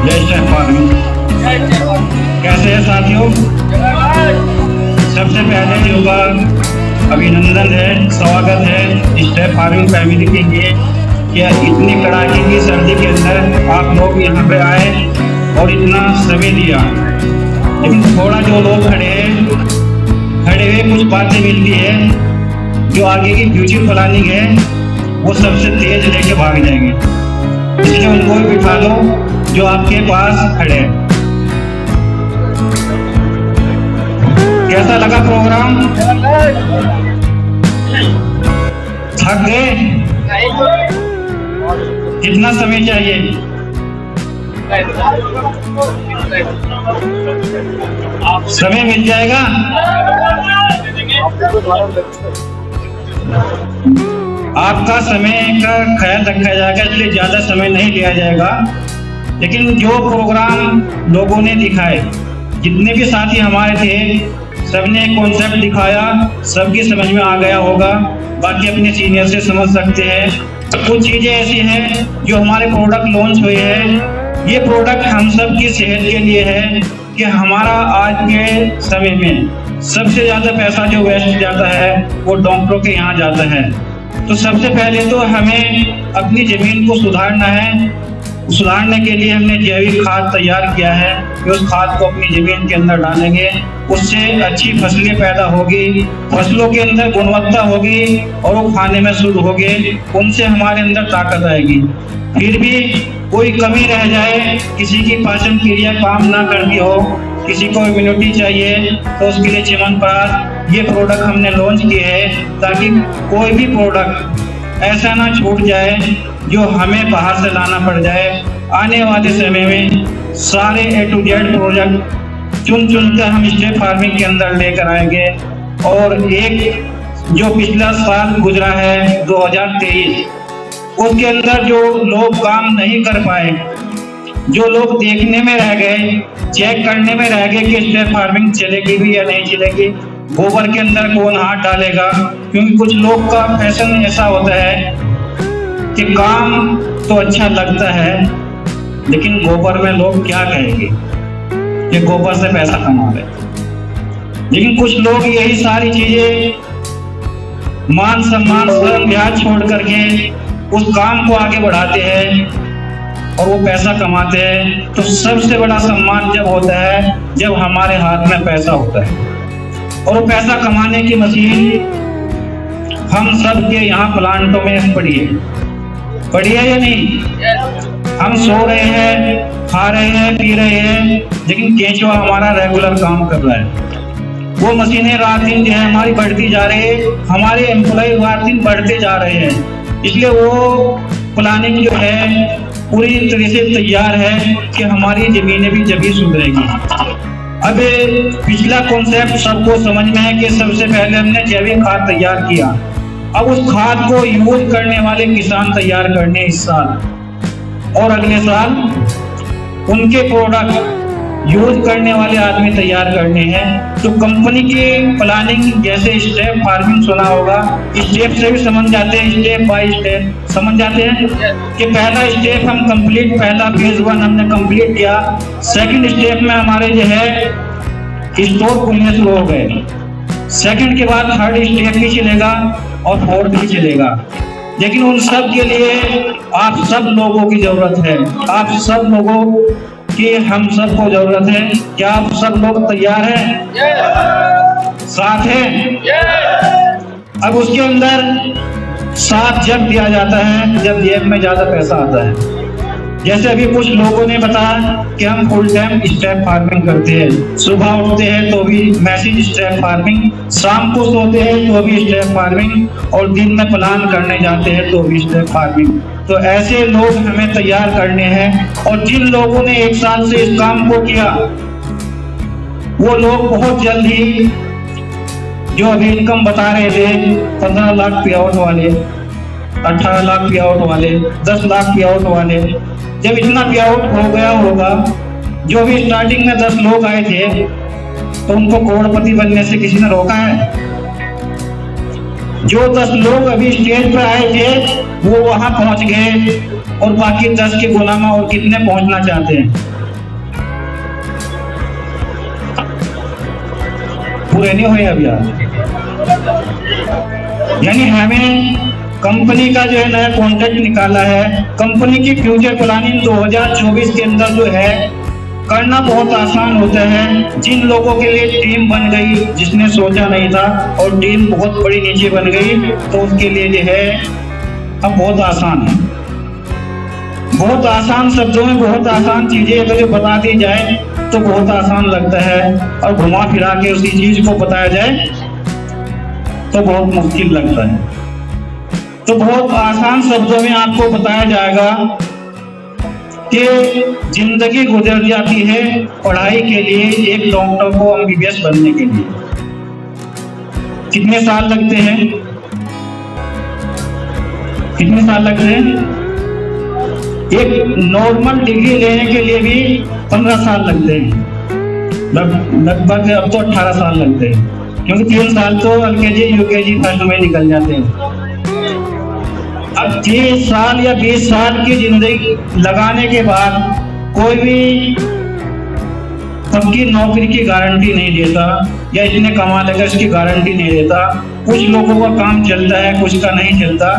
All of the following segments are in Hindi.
जय स्टेप फार्मिंग। कैसे है साथियों? सबसे पहले जो अभिनंदन है, स्वागत है स्टेप फार्मिंग फैमिली के लिए। क्या इतनी कड़ाके की सर्दी के अंदर आप लोग यहाँ पे आए और इतना समय दिया। लेकिन थोड़ा जो लोग खड़े हुए कुछ बातें मिलती है, जो आगे की फ्यूचर प्लानिंग है वो सबसे तेज लेके भाग जाएंगे, इसलिए उनको भी बिठा लो जो आपके पास खड़े हैं। कैसा लगा प्रोग्राम? थक गए? कितना समय चाहिए? समय मिल जाएगा? आपका समय का ख्याल रखा जाएगा, इसलिए ज्यादा समय नहीं लिया जाएगा। लेकिन जो प्रोग्राम लोगों ने दिखाए, जितने भी साथी हमारे थे, सबने कॉन्सेप्ट दिखाया, सबकी समझ में आ गया होगा। बाकी अपने सीनियर से समझ सकते हैं। कुछ चीजें ऐसी हैं जो हमारे प्रोडक्ट लॉन्च हुए हैं, ये प्रोडक्ट हम सब की सेहत के लिए है कि हमारा आज के समय में सबसे ज्यादा पैसा जो वेस्ट जाता है वो डॉक्टरों के यहाँ जाता है। तो सबसे पहले तो हमें अपनी जमीन को सुधारना है। सुधारने के लिए हमने जैविक खाद तैयार किया है कि उस खाद को अपनी जमीन के अंदर डालेंगे, उससे अच्छी फसलें पैदा होगी, फसलों के अंदर गुणवत्ता होगी और वो खाने में शुद्ध होगी, उनसे हमारे अंदर ताकत आएगी। फिर भी कोई कमी रह जाए, किसी की पाचन क्रिया काम ना करती हो, किसी को इम्यूनिटी चाहिए, तो उसके लिए च्यवनप्राश ये प्रोडक्ट हमने लॉन्च किए हैं ताकि कोई भी प्रोडक्ट ऐसा ना छूट जाए जो हमें बाहर से लाना पड़ जाए। आने वाले समय में सारे A to Z प्रोजेक्ट चुन कर हम स्टेप फार्मिंग के अंदर लेकर आएंगे। और एक जो पिछला साल गुजरा है 2023, उसके अंदर जो लोग काम नहीं कर पाए, जो लोग देखने में रह गए, चेक करने में रह गए कि स्टेप फार्मिंग चलेगी भी या नहीं चलेगी, गोबर के अंदर कौन हाथ डालेगा। क्योंकि कुछ लोग का फैशन ऐसा होता है कि काम तो अच्छा लगता है, लेकिन गोबर में लोग क्या कहेंगे कि गोबर से पैसा कमा रहे। लेकिन कुछ लोग यही सारी चीजें मान सम्मान स्वयं ब्याज छोड़ करके उस काम को आगे बढ़ाते हैं और वो पैसा कमाते हैं। तो सबसे बड़ा सम्मान जब होता है जब हमारे हाथ में पैसा होता है, और वो पैसा कमाने की मशीन हम सब के यहाँ प्लांटों में पड़ी है या नहीं? हम सो रहे हैं, खा रहे हैं, पी रहे हैं, लेकिन केंचुआ हमारा रेगुलर काम कर रहा है। वो मशीनें रात दिन जो है हमारी बढ़ती जा रही है, हमारे एम्प्लॉय रात दिन बढ़ते जा रहे हैं। इसलिए वो प्लानिंग जो है पूरी तरह से तैयार है कि हमारी जमीनें भी जब ही सुधरेगी। अब पिछला कॉन्सेप्ट सबको समझ में है कि सबसे पहले हमने जैविक खाद तैयार किया। अब उस खाद को यूज करने वाले किसान तैयार करने इस साल, और अगले साल उनके प्रोडक्ट यूज करने वाले आदमी तैयार करने हैं। तो कंपनी की प्लानिंग जैसे स्टेप फार्मिंग सुना होगा, स्टेप से भी समझ जाते हैं, स्टेप बाय स्टेप समझ जाते हैं कि पहला स्टेप हम कंप्लीट, पहला फेज 1 हमने कंप्लीट किया। सेकंड स्टेप में हमारे जो है स्टोर खुलने शुरू हो गए। सेकंड के बाद थर्ड स्टेप भी चलेगा और फोर्थ भी चलेगा। लेकिन उन सब के लिए आप सब लोगों की जरूरत है, आप सब लोगों की हम सबको जरूरत है। क्या आप सब लोग तैयार हैं? साथ हैं? अब उसके अंदर साथ जब दिया जाता है जब जेब में ज्यादा पैसा आता है। जैसे अभी कुछ लोगों ने बताया कि हम फुल टाइम स्टेप फार्मिंग करते हैं, सुबह उठते हैं तो भी मैसेज स्टेप फार्मिंग, शाम को सोते हैं तो भी स्टेप फार्मिंग, और दिन में प्लान करने जाते हैं तो भी स्टेप फार्मिंग। तो ऐसे लोग हमें तैयार करने हैं। और जिन लोगों ने 1 साल से इस काम को किया, वो लोग बहुत जल्द ही जो अभी इनकम बता रहे थे 15 लाख पे आउट वाले, 18 लाख पे आउट वाले, 10 लाख पे आउट वाले, जब इतना पे आउट हो गया होगा, जो भी स्टार्टिंग में 10 लोग आए थे तो उनको करोड़पति बनने से किसी ने रोका है? जो 10 लोग अभी स्टेज पर आए थे वो वहां पहुंच गए, और बाकी 10 के गुलाम और कितने पहुंचना चाहते हैं? पूरे नहीं हुए अभी आप। यानी हमें कंपनी का जो है नया कॉन्ट्रैक्ट निकाला है, कंपनी की फ्यूचर प्लानिंग 2024 के अंदर जो है करना बहुत आसान होता है। जिन लोगों के लिए टीम बन गई, जिसने सोचा नहीं था और टीम बहुत बड़ी नीचे बन गई, तो उसके लिए जो है अब बहुत आसान है। बहुत आसान शब्दों में बहुत आसान चीजें अगर जो बता दी जाए तो बहुत आसान लगता है, और घुमा फिरा के उसी चीज को बताया जाए तो बहुत मुश्किल लगता है। तो बहुत आसान शब्दों में आपको बताया जाएगा कि जिंदगी गुजर जाती है पढ़ाई के लिए, एक डॉक्टर को एमबीबीएस बनने के लिए कितने साल लगते हैं? कितने साल लगते हैं? एक नॉर्मल डिग्री लेने के लिए भी 15 साल लगते हैं, लगभग अब तो 18 साल लगते हैं, क्योंकि 3 साल तो एलकेजी यूकेजी फर्स्ट में निकल जाते हैं। अब 30 साल या 20 साल की जिंदगी लगाने के बाद कोई भी पक्की नौकरी की गारंटी नहीं देता, या इतने कमा लेगा इसकी गारंटी नहीं देता। कुछ लोगों का काम चलता है, कुछ का नहीं चलता,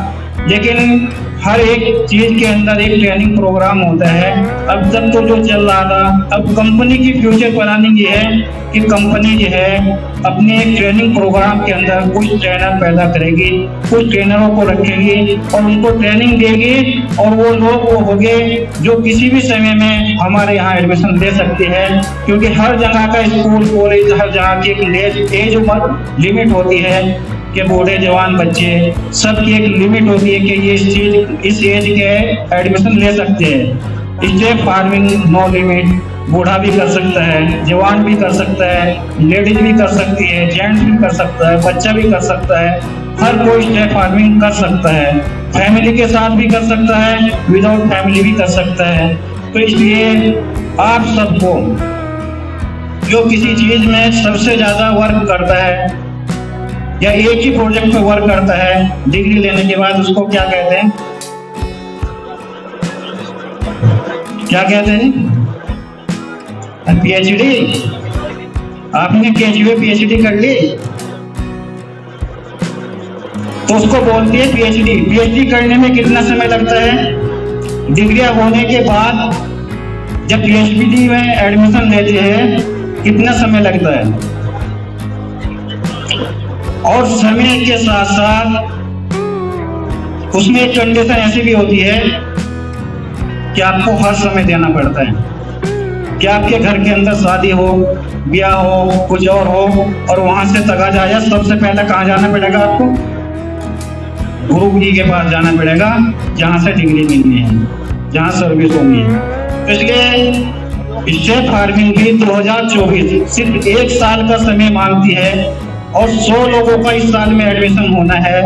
लेकिन हर एक चीज के अंदर एक ट्रेनिंग प्रोग्राम होता है। अब तक तो जो चल रहा था, अब कंपनी की फ्यूचर प्लानिंग ये है कि कंपनी जो है अपने एक ट्रेनिंग प्रोग्राम के अंदर कुछ ट्रेनर पैदा करेगी, कुछ ट्रेनरों को रखेगी और उनको ट्रेनिंग देगी, और वो लोग वो होंगे जो किसी भी समय में हमारे यहाँ एडमिशन ले सकते हैं। क्योंकि हर जगह का स्कूल कॉलेज, हर जगह की एक एज उम्र लिमिट होती है कि बूढ़े जवान बच्चे सबकी एक लिमिट होती है कि ये इस एज के एडमिशन ले सकते हैं। स्टेप फार्मिंग नो लिमिट, बूढ़ा भी कर सकता है, जवान भी कर सकता है, लेडीज भी कर सकती है, जेंट्स भी कर सकता है, बच्चा भी कर सकता है, हर कोई स्टेप फार्मिंग कर सकता है। फैमिली के साथ भी कर सकता है, विदाउट फैमिली भी कर सकता है। तो इसलिए आप सबको जो किसी चीज में सबसे ज्यादा वर्क करता है या एक ही प्रोजेक्ट पे वर्क करता है, डिग्री लेने के बाद उसको क्या कहते हैं? क्या कहते हैं? पीएचडी। आपने पीएचडी कर ली तो उसको बोलती है पीएचडी। पीएचडी करने में कितना समय लगता है? डिग्री होने के बाद जब पीएचडी में एडमिशन लेते हैं कितना समय लगता है? और समय के साथ साथ उसमें एक कंडीशन ऐसी भी होती है कि आपको हर समय देना पड़ता है कि आपके घर के अंदर शादी हो, ब्याह हो, कुछ और हो, और वहां से तगाजा आया, सबसे पहले कहाँ जाना पड़ेगा आपको? गुरु जी के पास जाना पड़ेगा, जहां से डिग्री मिलनी है, जहां सर्विस होनी है। तो इसलिए स्टेप फार्मिंग भी 2024 सिर्फ 1 साल का समय मांगती है, और 100 लोगों का इस साल में एडमिशन होना है।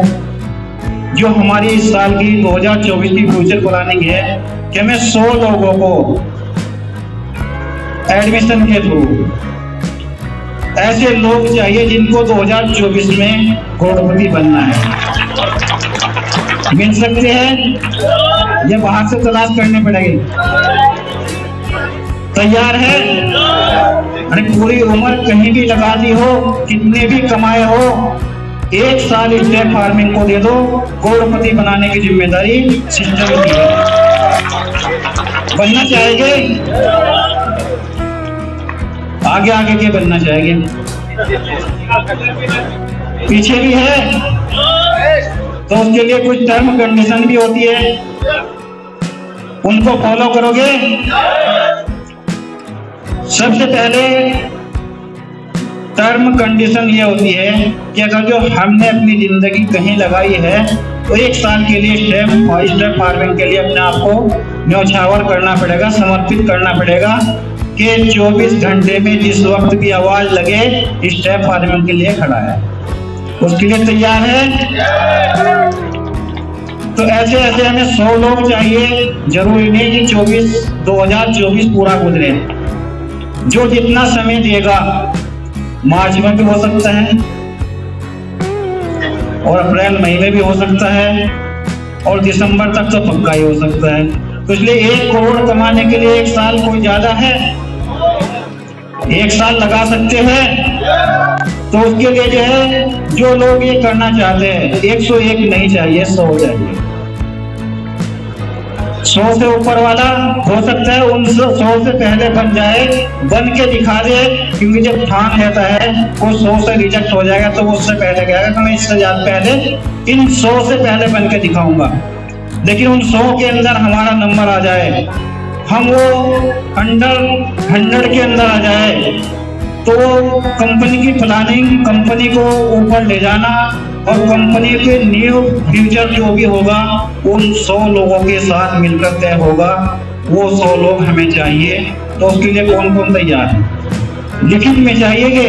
जो हमारी इस साल की 2024 की फ्यूचर प्लानिंग है कि हमें 100 लोगों को एडमिशन के थ्रू ऐसे लोग चाहिए जिनको 2024 में करोड़पति बनना है। मिल सकते हैं या बाहर से तलाश करने पड़ेगी? तैयार है? अरे पूरी उम्र कहीं भी लगा दी हो, कितने भी कमाए हो, 1 साल स्टेप फार्मिंग को दे दो, करोड़पति बनाने की जिम्मेदारी सिस्टम की है। बनना चाहेंगे? आगे आगे के बनना चाहेंगे? पीछे भी है तो उसके लिए कुछ टर्म कंडीशन भी होती है, उनको फॉलो करोगे? सबसे पहले टर्म कंडीशन ये होती है कि अगर जो हमने अपनी जिंदगी कहीं लगाई है तो 1 साल के लिए स्टेप फार्मिंग के लिए अपने आप को न्यौछावर करना पड़ेगा, समर्पित करना पड़ेगा कि 24 घंटे में जिस वक्त भी आवाज लगे स्टेप फार्मिंग के लिए खड़ा है, उसके लिए तैयार है? तो ऐसे ऐसे हमें 100 लोग चाहिए। जरूरी नहीं कि 2024 पूरा गुजरे, जो जितना समय देगा, मार्च में भी हो सकता है और अप्रैल मई में भी हो सकता है और दिसंबर तक तो पक्का ही हो सकता है। तो इसलिए 1 करोड़ कमाने के लिए 1 साल कोई ज्यादा है? 1 साल लगा सकते हैं? तो उसके लिए जो है, जो लोग ये करना चाहते हैं, 101 नहीं चाहिए, 100 चाहिए। 100 से ऊपर वाला हो सकता है 100 से पहले बन जाए, बन के दिखा दे, क्योंकि जब ठान लेता है वो 100 से रिजेक्ट हो जाएगा तो वो उससे पहले कहेगा कि मैं इससे ज्यादा पहले इन 100 से पहले बन के दिखाऊंगा। लेकिन उन 100 के अंदर हमारा नंबर आ जाए, हम वो 100 के अंदर आ जाए, तो कंपनी की प्लानिंग, कंपनी को ऊपर ले जाना और कंपनी के न्यू फ्यूचर जो भी होगा उन 100 लोगों के साथ मिलकर तय होगा। वो 100 लोग हमें चाहिए। तो उसके लिए कौन कौन तैयार है? लिखित में चाहिए कि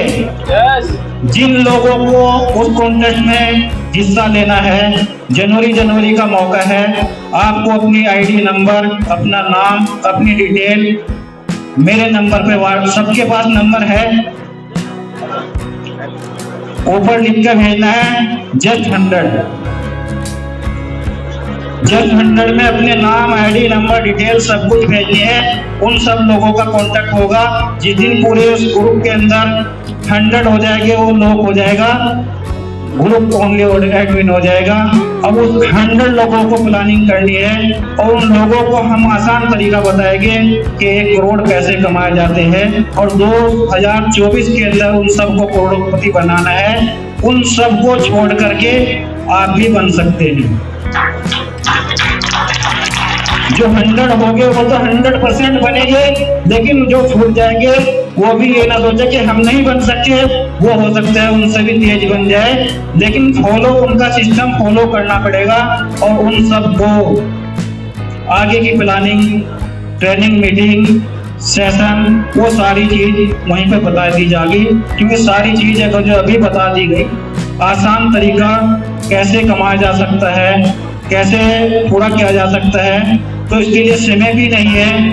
जिन लोगों को उस कॉन्टेस्ट में हिस्सा लेना है, जनवरी का मौका है, आपको अपनी आईडी नंबर, अपना नाम, अपनी डिटेल मेरे नंबर पे, सबके पास नंबर है, ऊपर लिख कर भेजना है जस्ट 100 में अपने नाम, आईडी नंबर, डिटेल सब कुछ भेजनी है। उन सब लोगों का कांटेक्ट होगा। जिस दिन पूरे उस ग्रुप के अंदर 100 हो जाएंगे, वो लोग हो जाएगा, ग्रुप ओनली एडमिन हो जाएगा। अब उस 100 लोगों को प्लानिंग करनी है और उन लोगों को हम आसान तरीका बताएंगे कि 1 करोड़ कैसे कमाए जाते हैं और 2024 के अंदर उन सबको करोड़पति बनाना है। उन सबको छोड़ करके आप भी बन सकते हैं। जो 100 हो गए वो तो 100% बनेंगे, लेकिन जो छूट जाएंगे वो भी ये ना सोचे कि हम नहीं बन सकते, वो हो सकता है उनसे भी तेज बन जाए। लेकिन फॉलो, उनका सिस्टम फॉलो करना पड़ेगा और उन सबको आगे की प्लानिंग, ट्रेनिंग, मीटिंग, सेशन, वो सारी चीज वहीं पे बता दी जाएगी। क्योंकि सारी चीज अगर जो अभी बता दी गई, आसान तरीका कैसे कमाया जा सकता है, कैसे पूरा किया जा सकता है, तो इसके लिए समय भी नहीं है।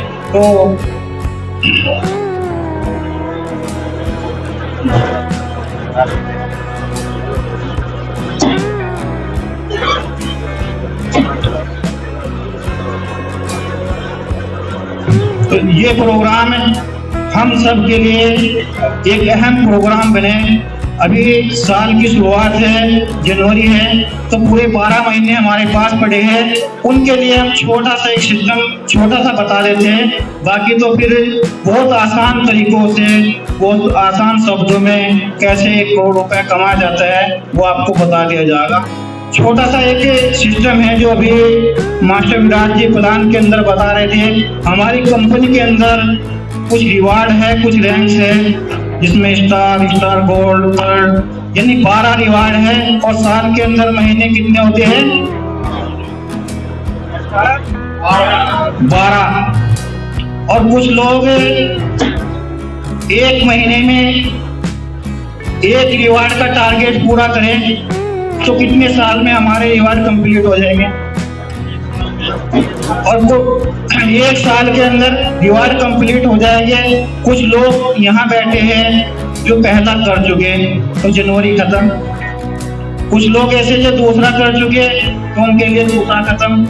तो ये प्रोग्राम हम सब के लिए एक अहम प्रोग्राम बने। अभी साल की शुरुआत है, जनवरी है, तो पूरे 12 महीने हमारे पास पड़े हैं। उनके लिए हम छोटा सा एक सिस्टम छोटा सा बता देते हैं, बाकी तो फिर बहुत आसान तरीकों से, बहुत आसान शब्दों में कैसे 1 करोड़ रुपए कमाया जाता है वो आपको बता दिया जाएगा। छोटा सा एक सिस्टम है जो अभी मास्टर विराट जी प्लान के अंदर बता रहे थे। हमारी कंपनी के अंदर कुछ रिवार्ड है, कुछ रैंक्स है, जिसमें स्टार, गोल्ड, थर्ड, यानी 12 रिवार्ड है। और साल के अंदर महीने कितने होते हैं? 12। और कुछ लोग 1 महीने में 1 रिवार्ड का टारगेट पूरा करें तो कितने साल में हमारे रिवार्ड कंप्लीट हो जाएंगे। और वो 1 साल के अंदर रिवार्ड कंप्लीट हो जाएंगे। कुछ लोग यहाँ बैठे हैं जो पहला कर चुके, तो जनवरी खत्म। कुछ लोग ऐसे जो दूसरा कर चुके, तो उनके लिए दूसरा खत्म।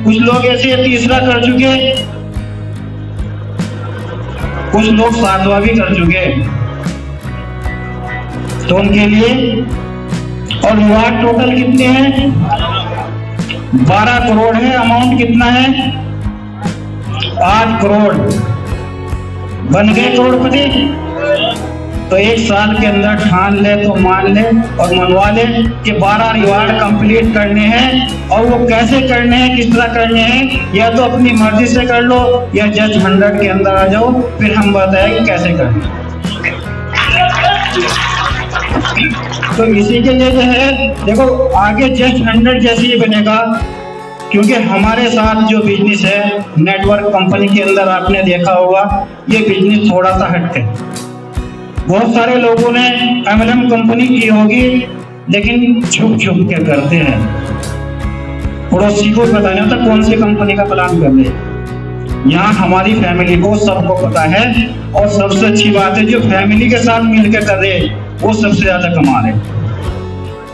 कुछ लोग ऐसे तीसरा कर चुके, कुछ लोग 7वां भी कर चुके, तो उनके लिए। और रिवार्ड टोटल कितने हैं? 12 करोड़ है। अमाउंट कितना है? 8 करोड़। बन गए करोड़पति। तो 1 साल के अंदर ठान ले तो मान ले और मनवा ले कि 12 रिवार्ड कंप्लीट करने हैं। और वो कैसे करने हैं, किस तरह करने हैं, या तो अपनी मर्जी से कर लो या जस्ट 100 के अंदर आ जाओ, फिर हम बताएं कि कैसे करना। तो इसी के लिए जो है, देखो आगे जस्ट 100 जैसे ही बनेगा, क्योंकि हमारे साथ जो बिजनेस है नेटवर्क कंपनी के अंदर आपने देखा होगा, ये बिजनेस थोड़ा सा हट है। बहुत सारे लोगों ने MLM कंपनी की होगी, लेकिन छुप छुप के करते हैं। पड़ोसी को पता नहीं होता कौन सी कंपनी का प्लान कर रहे। यहाँ हमारी फैमिली को सबको पता है। और सबसे अच्छी बात है, जो फैमिली के साथ मिलकर कर रहे वो सबसे ज्यादा कमा रहे।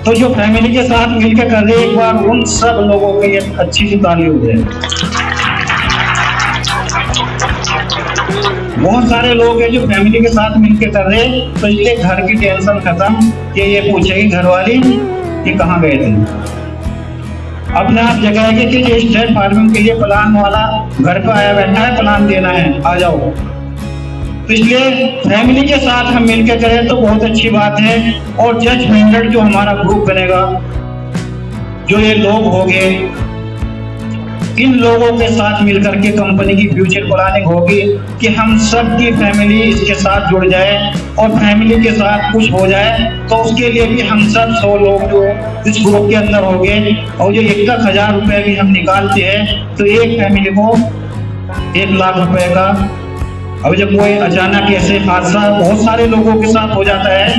तो जो फैमिली के साथ मिलकर कर रहे, एक बार उन सब लोगों के लिए अच्छी सी ताली हो जाए। बहुत सारे लोग हैं जो फैमिली के साथ मिलकर कर रहे हैं, तो इसलिए घर की टेंशन खत्म कि ये पूछेगी घरवाली कि कहाँ गए थे। अपने आप जगह है कि जो स्ट्रेट फार्मिंग के लिए प्लान वाला घर पे आया बैठा है, प्लान देना है, आ जाओ। तो इसलिए फैमिली के साथ हम मिलकर करें तो बहुत अच्छी बात है। और जज 100 जो हमारा ग्रुप बनेगा, जो ये लोग होंगे, इन लोगों के साथ मिलकर के कंपनी की फ्यूचर प्लानिंग होगी कि हम सब की फैमिली इसके साथ जुड़ जाए और फैमिली के साथ कुछ हो जाए। तो उसके लिए भी हम सब 100 लोग जो इस ग्रुप के अंदर होंगे, और जो 1,000 रुपए भी हम निकालते हैं तो एक फैमिली को 1 लाख रुपए का। अब जब कोई अचानक ऐसे हादसा बहुत सारे लोगों के साथ हो जाता है,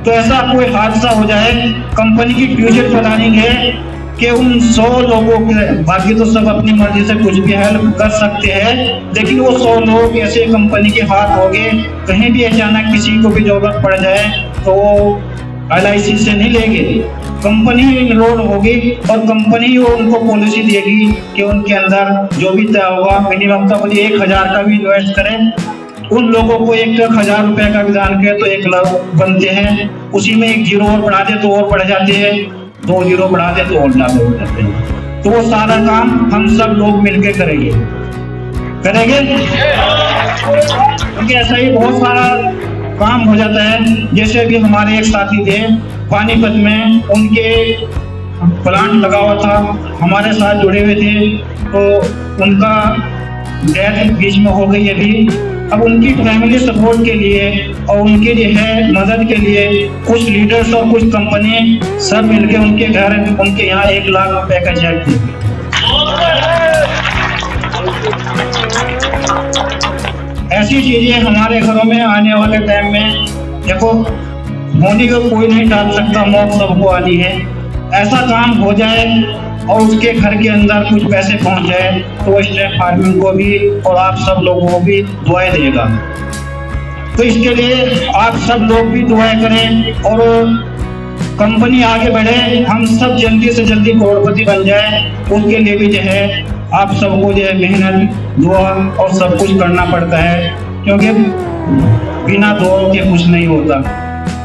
तो ऐसा कोई हादसा हो जाए, कंपनी की फ्यूचर प्लानिंग है कि उन 100 लोगों के, बाकी तो सब अपनी मर्जी से कुछ भी हेल्प कर सकते हैं, लेकिन वो 100 लोग ऐसे कंपनी के हाथ हो गए, कहीं भी अचानक किसी को भी जरूरत पड़ जाए तो वो LIC से नहीं लेंगे, कंपनी इनरोल होगी और कंपनी उनको पॉलिसी देगी कि उनके अंदर जो भी तय होगा, मिनिमम तो 1,000 का भी इन्वेस्ट करें। उन लोगों को 1,000 रुपए का विधान करें तो 1 लाख बनते हैं, उसी में 1 जीरो और बढ़ा दे तो और बढ़ जाते हैं, 2 जीरो बढ़ा दे तो और ज़्यादा हो जाते हैं। तो वो सारा काम हम सब लोग मिलकर करेंगे क्योंकि ऐसा ही बहुत सारा काम हो जाता है। जैसे अभी हमारे एक साथी थे पानीपत में, उनके प्लांट लगा हुआ था, हमारे साथ जुड़े हुए थे, तो उनका डेथ बीच में हो गई अभी। अब उनकी फैमिली सपोर्ट के लिए और उनके जो है मदद के लिए कुछ लीडर्स और कुछ कंपनी सब मिलके उनके घर, उनके यहाँ 1 लाख रुपए का चेक दी। ऐसी चीजें हमारे घरों में आने वाले टाइम में, देखो मोदी को कोई नहीं टाल सकता, मौत सबको आनी है। ऐसा काम हो जाए और उसके घर के अंदर कुछ पैसे पहुंच जाए तो स्ट्रेट फार्मिंग को भी और आप सब लोगों को भी दुआएं देगा। तो इसके लिए आप सब लोग भी दुआएं करें और कंपनी आगे बढ़े, हम सब जल्दी से जल्दी करोड़पति बन जाए। उसके लिए भी जो है आप सबको जो है मेहनत, दुआ और सब कुछ करना पड़ता है, क्योंकि बिना दुआ के कुछ नहीं होता।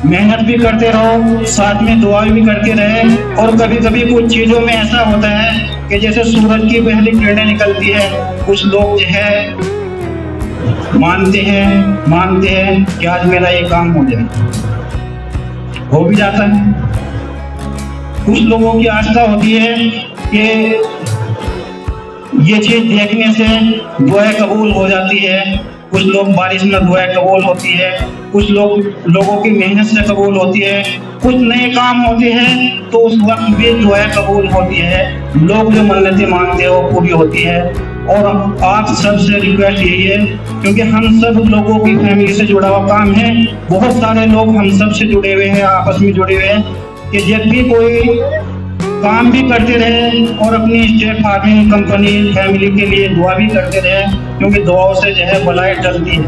मेहनत भी करते रहो, साथ में दुआ भी करते रहे। और कभी कभी कुछ चीजों में ऐसा होता है कि जैसे सूरज की पहली किरणें निकलती है, कुछ लोग जो है मानते हैं कि आज मेरा ये काम हो जाए, हो भी जाता है। कुछ लोगों की आस्था होती है कि ये चीज देखने से दुआएं कबूल हो जाती है। कुछ लोग बारिश में दुआएं कबूल होती है, कुछ लोगों की मेहनत से कबूल होती है, कुछ नए काम होते हैं तो उस वक्त भी दुआएं कबूल होती है। लोग जो मन्नतें मांगते हैं वो पूरी होती है। और आप सबसे रिक्वेस्ट यही है, क्योंकि हम सब लोगों की फैमिली से जुड़ा हुआ काम है, बहुत सारे लोग हम सब से जुड़े हुए हैं, आपस में जुड़े हुए हैं, कि जब भी कोई काम भी करते रहे और अपनी स्ट्रेट फार्मिंग कंपनी फैमिली के लिए दुआ भी करते रहे, क्योंकि दुआओं से जो है बलाएं टलती है।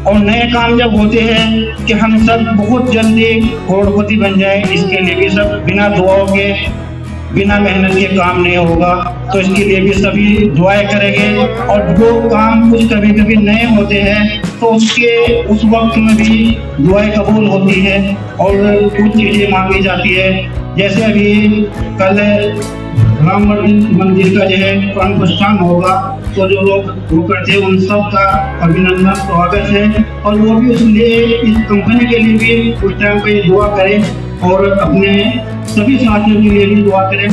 और नए काम जब होते हैं कि हम सब बहुत जल्दी करोड़पति बन जाए, इसके लिए भी सब बिना दुआओं के, बिना मेहनत के काम नहीं होगा। तो इसके लिए भी सभी दुआएं करेंगे। और जो काम कुछ कभी कभी नए होते हैं तो उसके उस वक्त में भी दुआएं कबूल होती है और कुछ चीज़ें मांगी जाती है। जैसे अभी कल राम मंदिर का जो है प्राण प्रतिष्ठान होगा, तो जो लोग वो करते हैं उन सब का अभिनंदन, स्वागत है। और वो भी इसलिए इस कंपनी के लिए भी उस टाइम पे दुआ करें और अपने सभी साथियों के लिए भी दुआ करें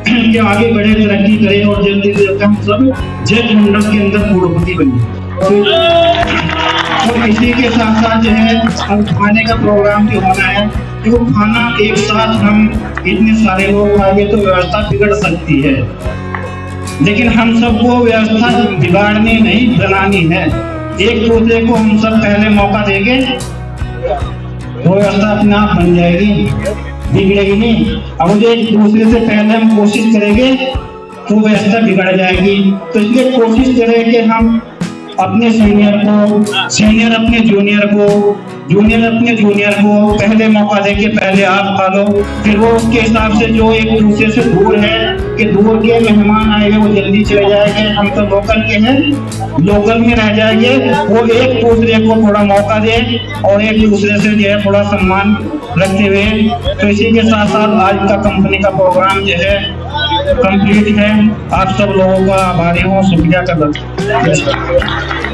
कि आगे बढ़े, तरक्की करें और जल्दी से जल्दी हम सब जज 100 के अंदर करोड़पति बने। और इसी के साथ साथ जो है अब खाने का प्रोग्राम भी होना है। देखो खाना एक साथ हम इतने सारे लोग खाएंगे तो व्यवस्था बिगड़ सकती है, लेकिन हम सबको व्यवस्था बिगाड़नी नहीं, बनानी है। एक दूसरे को हम सब पहले मौका देंगे तो व्यवस्था अपने आप बन जाएगी, बिगड़ेगी नहीं। अब जो एक दूसरे से पहले हम कोशिश करेंगे तो व्यवस्था बिगड़ जाएगी। तो इसलिए कोशिश करें कि हम अपने सीनियर को, सीनियर अपने जूनियर को, जूनियर अपने जूनियर को पहले मौका दे के पहले आप खा लो, फिर वो उसके हिसाब से जो एक दूसरे से दूर है कि दूर के मेहमान आएंगे वो जल्दी चले जाएंगे, हम तो लोकल के हैं, लोकल में रह जाएंगे, वो एक दूसरे को थोड़ा मौका दे और एक दूसरे से जो है थोड़ा सम्मान रखते हुए। तो इसी के साथ साथ आज का कंपनी का प्रोग्राम जो है कंप्लीट है। आप सब लोगों का आभारी हूँ, शुक्रिया करता हूँ।